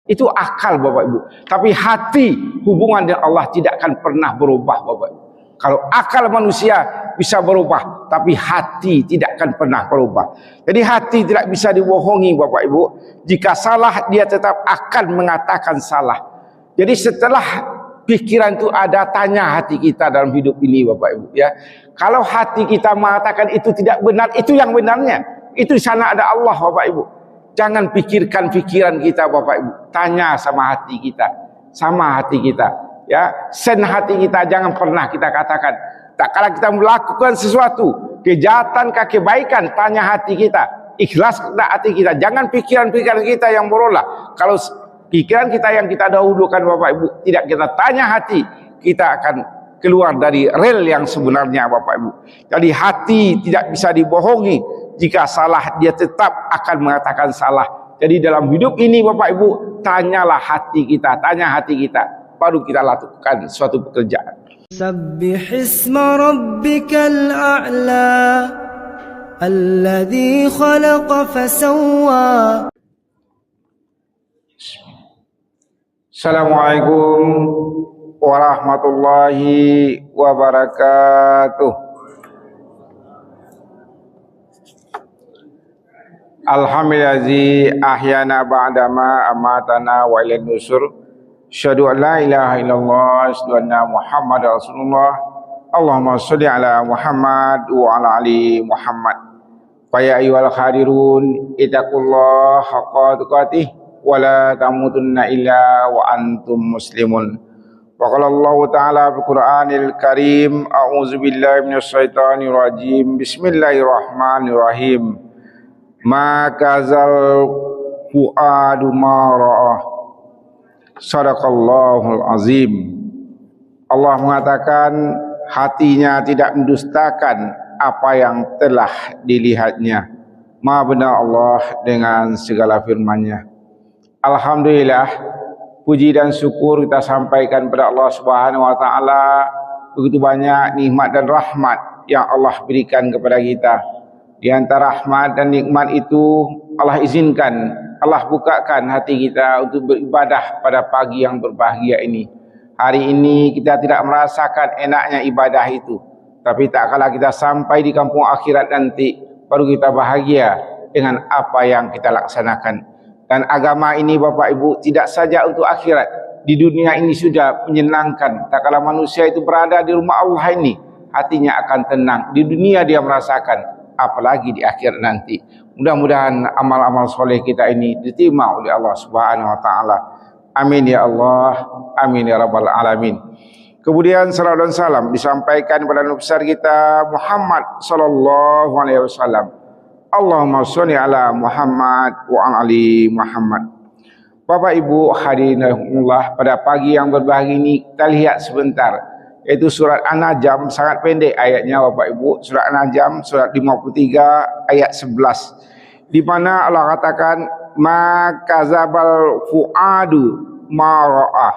Itu akal Bapak Ibu. Tapi hati, hubungan dengan Allah tidak akan pernah berubah Bapak Ibu. Kalau akal manusia bisa berubah, tapi hati tidak akan pernah berubah. Jadi hati tidak bisa dibohongi Bapak Ibu. Jika salah, dia tetap akan mengatakan salah. Jadi setelah pikiran itu ada, tanya hati kita dalam hidup ini Bapak Ibu ya. Kalau hati kita mengatakan itu tidak benar, itu yang benarnya. Itu di sana ada Allah Bapak Ibu. Jangan pikirkan pikiran kita Bapak Ibu. Tanya sama hati kita. Sama hati kita. Ya, sen hati kita jangan pernah kita katakan. Tak kala kita melakukan sesuatu, kejahatan ke kebaikan, tanya hati kita. Ikhlas tak hati kita. Jangan pikiran-pikiran kita yang berolah. Kalau pikiran kita yang kita dahulukan Bapak Ibu, tidak kita tanya hati, kita akan keluar dari rel yang sebenarnya Bapak Ibu. Jadi hati tidak bisa dibohongi. Jika salah, dia tetap akan mengatakan salah. Jadi dalam hidup ini Bapak Ibu, tanyalah hati kita, tanya hati kita, baru kita lakukan suatu pekerjaan. Sabbihisma rabbikal a'la alladzi khalaqa fasawwa. Assalamualaikum warahmatullahi wabarakatuh. Alhamdulillazi ahyana ba'dama amatana wa ilaihin nusur. Asyhadu an la ilaha illallah, asyhadu anna Muhammadar Rasulullah. Allahumma sholli ala Muhammad wa ala ali Muhammad. Fa ya ayyuhal hadirun ittaqullaha haqqa tuqatih wa la tamutunna illa wa antum muslimun. Wa qala Allah ta'ala fil Qur'anil Karim, a'udzu billahi minasyaitonir rajim. Bismillahirrahmanirrahim. Ma kazal fuadu ma ra'ah. Sadaqallahul azim. Allah mengatakan hatinya tidak mendustakan apa yang telah dilihatnya. Maha benar Allah dengan segala firman-Nya. Alhamdulillah, puji dan syukur kita sampaikan kepada Allah Subhanahu wa taala. Begitu banyak nikmat dan rahmat yang Allah berikan kepada kita. Di antara rahmat dan nikmat itu, Allah izinkan, Allah bukakan hati kita untuk beribadah pada pagi yang berbahagia ini. Hari ini kita tidak merasakan enaknya ibadah itu, tapi tak kala kita sampai di kampung akhirat nanti, baru kita bahagia dengan apa yang kita laksanakan. Dan agama ini Bapak Ibu tidak saja untuk akhirat. Di dunia ini sudah menyenangkan. Tak kala manusia itu berada di rumah Allah ini, hatinya akan tenang. Di dunia dia merasakan, apalagi di akhir nanti. Mudah-mudahan amal-amal soleh kita ini diterima oleh Allah Subhanahu wa taala. Amin ya Allah, amin ya rabbal alamin. Kemudian salawat dan salam disampaikan kepada Nabi besar kita Muhammad sallallahu alaihi wasallam. Allahumma sholli ala Muhammad wa ala ali Muhammad. Bapak Ibu hadirin rahimakumullah, pada pagi yang berbahagia ini kita lihat sebentar, yaitu surat An-Najm, sangat pendek ayatnya Bapak Ibu. Surat An-Najm surat 53 ayat 11, di mana Allah katakan ma kazabal fuadu ma ra'ah.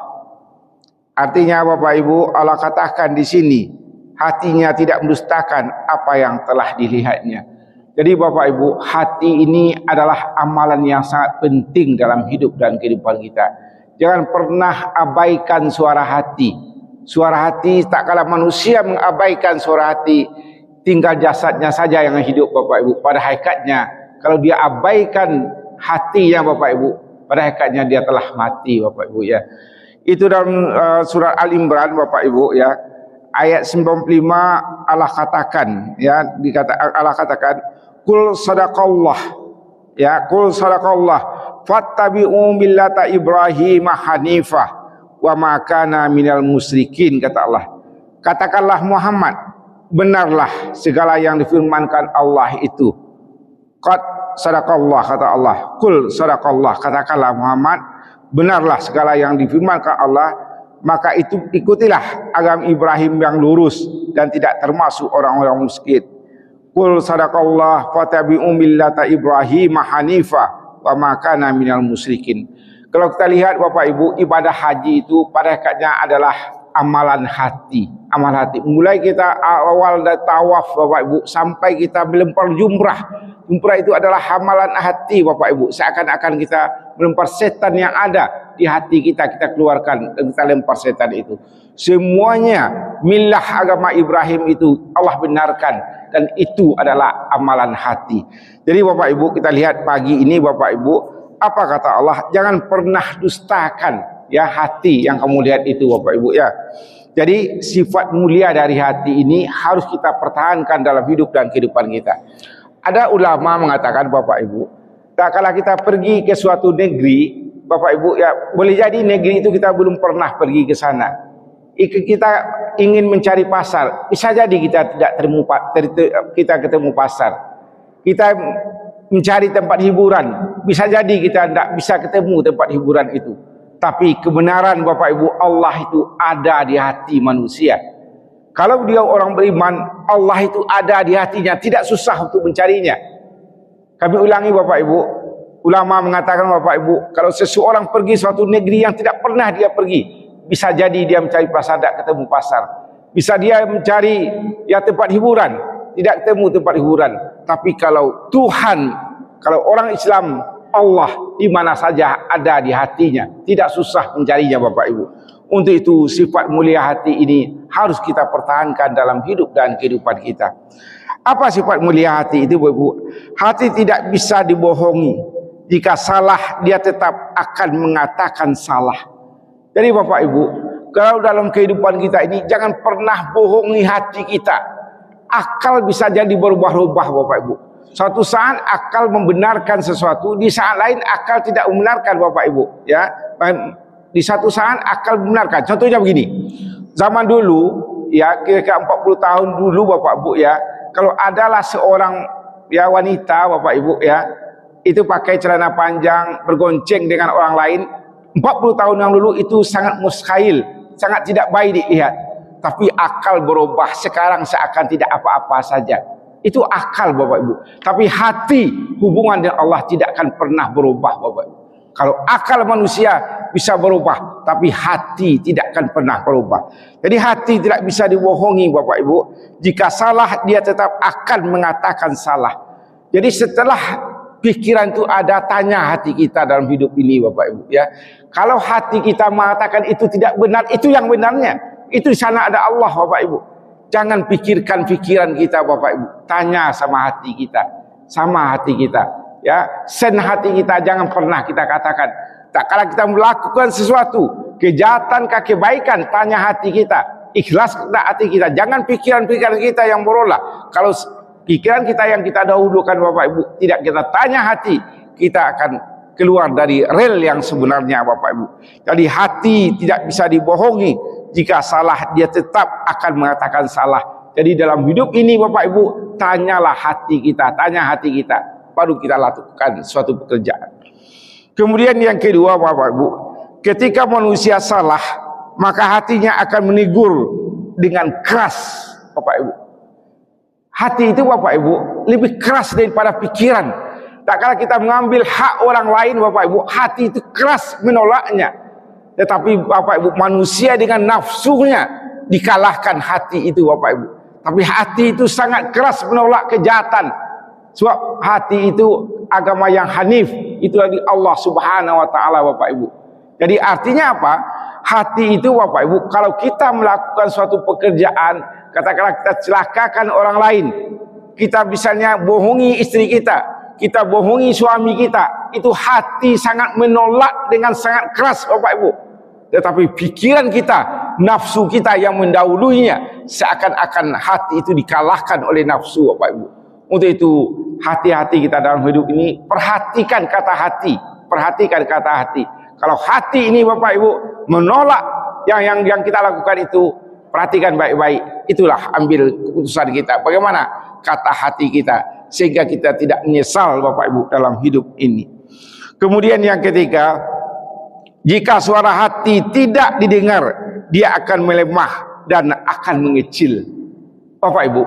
Artinya Bapak Ibu, Allah katakan di sini hatinya tidak mendustakan apa yang telah dilihatnya. Jadi Bapak Ibu, hati ini adalah amalan yang sangat penting dalam hidup dan kehidupan kita. Jangan pernah abaikan suara hati. Suara hati, tak kala manusia mengabaikan suara hati, tinggal jasadnya saja yang hidup Bapak Ibu. Pada hakikatnya, kalau dia abaikan hatinya Bapak Ibu, pada hakikatnya dia telah mati Bapak Ibu ya. Itu dalam surat Al-Imran Bapak Ibu ya. Ayat 95 Allah katakan ya, Allah katakan kul sadaqallah ya, kul sadaqallah fattabi'u millata Ibrahim hanifah wa ma kana minal musyrikin, kata Allah. Katakanlah Muhammad, benarlah segala yang difirmankan Allah itu. Qad sadaqallah, kata Allah. Qul sadaqallah, katakanlah Muhammad, benarlah segala yang difirmankan Allah, maka itu ikutilah agama Ibrahim yang lurus dan tidak termasuk orang-orang musyrik. Qul sadaqallah fattabi'u millata Ibrahim hanifah wa ma kana minal musyrikin. Kalau kita lihat Bapak Ibu, ibadah haji itu pada hakikatnya adalah amalan hati. Amal hati. Mulai kita awal dari tawaf Bapak Ibu sampai kita melempar jumrah. Jumrah itu adalah amalan hati Bapak Ibu. Seakan-akan kita melempar setan yang ada di hati kita, kita keluarkan dan kita lempar setan itu. Semuanya milah agama Ibrahim itu Allah benarkan, dan itu adalah amalan hati. Jadi Bapak Ibu, kita lihat pagi ini Bapak Ibu, apa kata Allah? Jangan pernah dustakan ya hati yang kamu lihat itu Bapak Ibu ya. Jadi sifat mulia dari hati ini harus kita pertahankan dalam hidup dan kehidupan kita. Ada ulama mengatakan Bapak Ibu, kalau kita pergi ke suatu negeri Bapak Ibu ya, boleh jadi negeri itu kita belum pernah pergi ke sana. Kita ingin mencari pasar, bisa jadi kita tidak kita ketemu pasar. Kita mencari tempat hiburan, bisa jadi kita tidak bisa ketemu tempat hiburan itu. Tapi kebenaran Bapak Ibu, Allah itu ada di hati manusia. Kalau dia orang beriman, Allah itu ada di hatinya, tidak susah untuk mencarinya. Kami ulangi Bapak Ibu, ulama mengatakan Bapak Ibu, kalau seseorang pergi suatu negeri yang tidak pernah dia pergi, bisa jadi dia mencari pasar, tidak ketemu pasar. Bisa dia mencari ya tempat hiburan, tidak ketemu tempat hiburan. Tapi kalau Tuhan, kalau orang Islam, Allah di mana saja ada di hatinya, tidak susah mencarinya Bapak Ibu. Untuk itu sifat mulia hati ini harus kita pertahankan dalam hidup dan kehidupan kita. Apa sifat mulia hati itu Bapak Ibu? Hati tidak bisa dibohongi. Jika salah dia tetap akan mengatakan salah. Jadi Bapak Ibu, kalau dalam kehidupan kita ini jangan pernah bohongi hati kita. Akal bisa jadi berubah-ubah Bapak Ibu. Suatu saat akal membenarkan sesuatu, di saat lain akal tidak membenarkan Bapak Ibu ya. Di satu saat akal membenarkan. Contohnya begini, zaman dulu ya, kira-kira 40 tahun dulu Bapak Ibu ya, kalau adalah seorang ya wanita Bapak Ibu ya, itu pakai celana panjang bergonceng dengan orang lain, 40 tahun yang dulu itu sangat mustahil, sangat tidak baik dilihat. Tapi akal berubah, sekarang seakan tidak apa-apa saja. Itu akal Bapak Ibu. Tapi hati, hubungan dengan Allah tidak akan pernah berubah Bapak Ibu. Kalau akal manusia bisa berubah, tapi hati tidak akan pernah berubah. Jadi hati tidak bisa dibohongi Bapak Ibu. Jika salah dia tetap akan mengatakan salah. Jadi setelah pikiran itu ada, tanya hati kita dalam hidup ini Bapak Ibu ya. Kalau hati kita mengatakan itu tidak benar, itu yang benarnya. Itu di sana ada Allah Bapak Ibu. Jangan pikirkan pikiran kita Bapak Ibu. Tanya sama hati kita, sama hati kita ya. Sen hati kita jangan pernah kita katakan. Tak kala kita melakukan sesuatu kejahatan ke kebaikan, tanya hati kita, ikhlas tak hati kita. Jangan pikiran-pikiran kita yang berolah. Kalau pikiran kita yang kita dahulukan Bapak Ibu, tidak kita tanya hati, kita akan keluar dari rel yang sebenarnya Bapak Ibu. Jadi hati tidak bisa dibohongi. Jika salah dia tetap akan mengatakan salah. Jadi dalam hidup ini Bapak Ibu, tanyalah hati kita, tanya hati kita, baru kita lakukan suatu pekerjaan. Kemudian yang kedua Bapak Ibu, ketika manusia salah, maka hatinya akan menegur dengan keras Bapak Ibu. Hati itu Bapak Ibu lebih keras daripada pikiran. Tak kala kita mengambil hak orang lain Bapak Ibu, hati itu keras menolaknya. Tetapi Bapak Ibu, manusia dengan nafsunya dikalahkan hati itu Bapak Ibu. Tapi hati itu sangat keras menolak kejahatan. Sebab hati itu agama yang hanif, itu dari Allah Subhanahu wa taala Bapak Ibu. Jadi artinya apa? Hati itu Bapak Ibu, kalau kita melakukan suatu pekerjaan, katakanlah kita celakakan orang lain, kita misalnya bohongi istri kita, kita bohongi suami kita, itu hati sangat menolak dengan sangat keras Bapak Ibu. Tetapi pikiran kita, nafsu kita yang mendahuluinya, seakan-akan hati itu dikalahkan oleh nafsu Bapak Ibu. Untuk itu hati-hati kita dalam hidup ini, perhatikan kata hati, perhatikan kata hati. Kalau hati ini Bapak Ibu menolak yang kita lakukan itu, perhatikan baik-baik, itulah ambil keputusan kita. Bagaimana kata hati kita, sehingga kita tidak menyesal Bapak Ibu dalam hidup ini. Kemudian yang ketiga, jika suara hati tidak didengar, dia akan melemah dan akan mengecil. Bapak Ibu,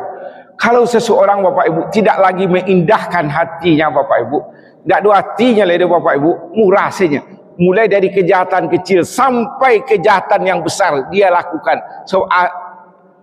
kalau seseorang Bapak Ibu tidak lagi mengindahkan hatinya Bapak Ibu, tidak ada hatinya lagi Bapak Ibu, murah saja. Mulai dari kejahatan kecil sampai kejahatan yang besar dia lakukan. So,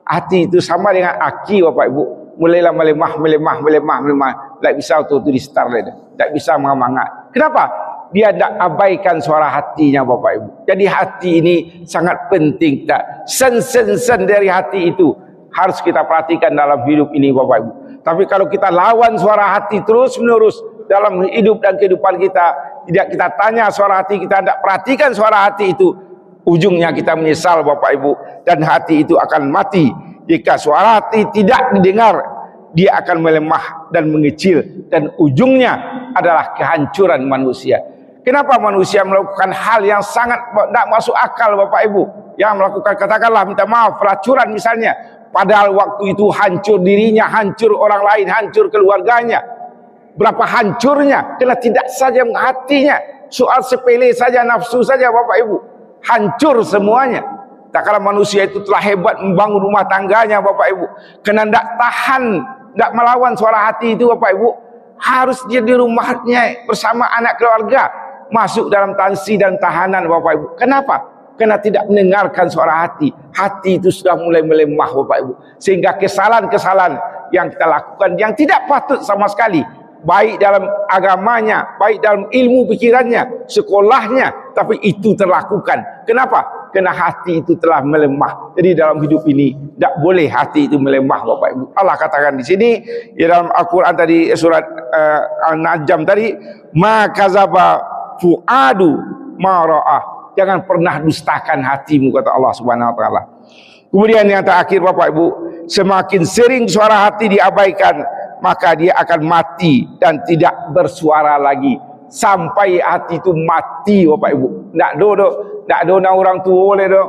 Hati itu sama dengan aki Bapak Ibu. Mulailah melemah. Tak bisa tu di start dia. Tak bisa mengamangat. Kenapa? Dia tak abaikan suara hatinya Bapak Ibu. Jadi hati ini sangat penting. Sen dari hati itu harus kita perhatikan dalam hidup ini Bapak Ibu. Tapi kalau kita lawan suara hati terus menerus dalam hidup dan kehidupan kita, tidak kita tanya suara hati, kita tidak perhatikan suara hati itu, ujungnya kita menyesal Bapak Ibu, dan hati itu akan mati. Jika suara hati tidak didengar, dia akan melemah dan mengecil, dan ujungnya adalah kehancuran manusia. Kenapa manusia melakukan hal yang sangat tidak masuk akal Bapak Ibu? Yang melakukan, katakanlah minta maaf, pelacuran misalnya, padahal waktu itu hancur dirinya, hancur orang lain, hancur keluarganya. Berapa hancurnya? Karena tidak saja hatinya, soal sepele saja, nafsu saja Bapak Ibu, hancur semuanya. Tak kala manusia itu telah hebat membangun rumah tangganya Bapak Ibu, karena tidak tahan, tidak melawan suara hati itu Bapak Ibu, harus dia di rumahnya bersama anak keluarga, masuk dalam tansi dan tahanan Bapak Ibu. Kenapa? Karena tidak mendengarkan suara hati. Hati itu sudah mulai melemah Bapak Ibu, sehingga kesalahan-kesalahan yang kita lakukan yang tidak patut sama sekali, baik dalam agamanya, baik dalam ilmu pikirannya, sekolahnya, tapi itu terlakukan. Kenapa? Karena hati itu telah melemah. Jadi dalam hidup ini tidak boleh hati itu melemah Bapak Ibu. Allah katakan di sini di dalam Al-Quran tadi, surat An-Najm tadi, ma kazaba fuadu ma ra'ah. Jangan pernah dustakan hatimu, kata Allah Subhanahu wa taala. Kemudian yang terakhir Bapak Ibu, semakin sering suara hati diabaikan, maka dia akan mati dan tidak bersuara lagi sampai hati itu mati Bapak Ibu. Tak do na orang tua le do,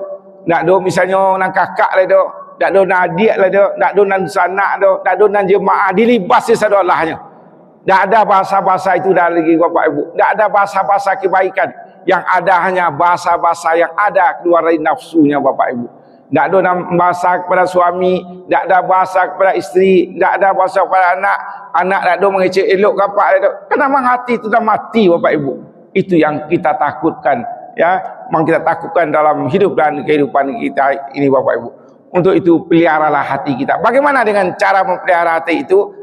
tak do misalnya nang kakak le do, tak do na adik le do, tak do nan sanak do, tak do nan jemaah, dilibas sadalahnya. Tak ada bahasa-bahasa itu dah lagi Bapak Ibu. Tak ada bahasa-bahasa kebaikan. Yang ada hanya bahasa-bahasa yang ada keluar dari nafsunya Bapak Ibu. Tak ada bahasa kepada suami, tak ada bahasa kepada isteri, tak ada bahasa kepada anak. Anak tak ada mengecek elok kapak le do. Kan memang hati itu dah mati Bapak Ibu. Itu yang kita takutkan. Ya, memang kita takutkan dalam hidup dan kehidupan kita ini Bapak Ibu. Untuk itu peliharalah hati kita. Bagaimana dengan cara memelihara hati itu?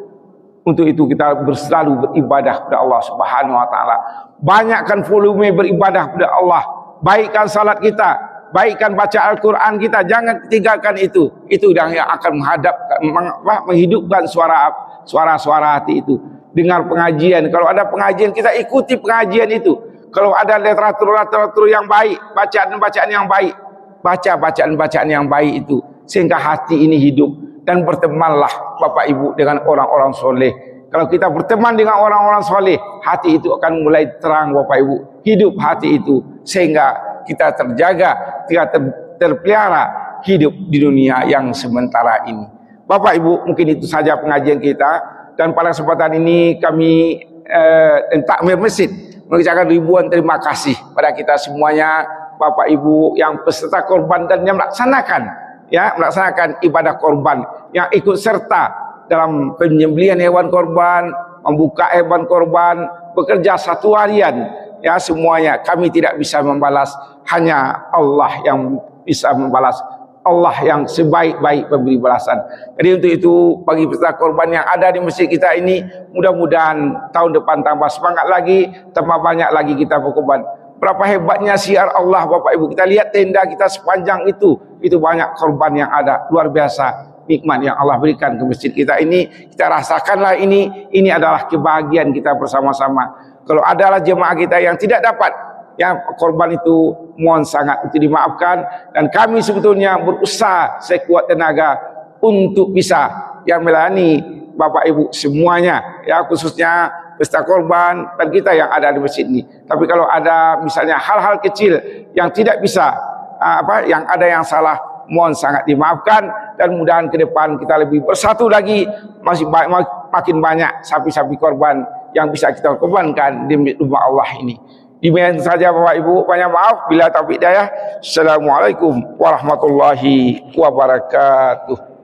Untuk itu kita selalu beribadah kepada Allah Subhanahu wa taala. Banyakkan volume beribadah kepada Allah. Baikkan salat kita, baikkan baca Al-Quran kita, jangan tinggalkan itu. Itu yang akan menghidupkan suara hati itu. Dengar pengajian, kalau ada pengajian kita ikuti pengajian itu. Kalau ada literatur yang baik, bacaan-bacaan yang baik, baca bacaan-bacaan yang baik itu, sehingga hati ini hidup. Dan bertemanlah Bapak Ibu dengan orang-orang soleh. Kalau kita berteman dengan orang-orang soleh, hati itu akan mulai terang Bapak Ibu. Hidup hati itu, sehingga kita terjaga, kita terpelihara hidup di dunia yang sementara ini. Bapak Ibu, mungkin itu saja pengajian kita. Dan pada kesempatan ini kami takmir masjid mengucapkan ribuan terima kasih pada kita semuanya, Bapak Ibu yang peserta korban dan yang melaksanakan ibadah korban, yang ikut serta dalam penyembelihan hewan korban, membuka hewan korban, bekerja satu harian. Ya, semuanya kami tidak bisa membalas, hanya Allah yang bisa membalas, Allah yang sebaik-baik pemberi balasan. Jadi untuk itu bagi peserta korban yang ada di masjid kita ini, mudah-mudahan tahun depan tambah semangat lagi, tambah banyak lagi kita berkorban. Berapa hebatnya siar Allah Bapak Ibu. Kita lihat tenda kita sepanjang itu banyak korban yang ada, luar biasa nikmat yang Allah berikan ke masjid kita ini. Kita rasakanlah ini adalah kebahagiaan kita bersama-sama. Kalau adalah jemaah kita yang tidak dapat yang korban itu, mohon sangat itu dimaafkan, dan kami sebetulnya berusaha sekuat tenaga untuk bisa yang melayani Bapak Ibu semuanya, ya, khususnya peserta korban dan kita yang ada di masjid ini. Tapi kalau ada misalnya hal-hal kecil yang tidak bisa yang ada yang salah, mohon sangat dimaafkan, dan mudahan ke depan kita lebih bersatu lagi, makin banyak sapi-sapi korban yang bisa kita korbankan di rumah Allah ini. Demikian saja Bapak Ibu, banyak maaf bila taufiq hidayah. Assalamualaikum warahmatullahi wabarakatuh.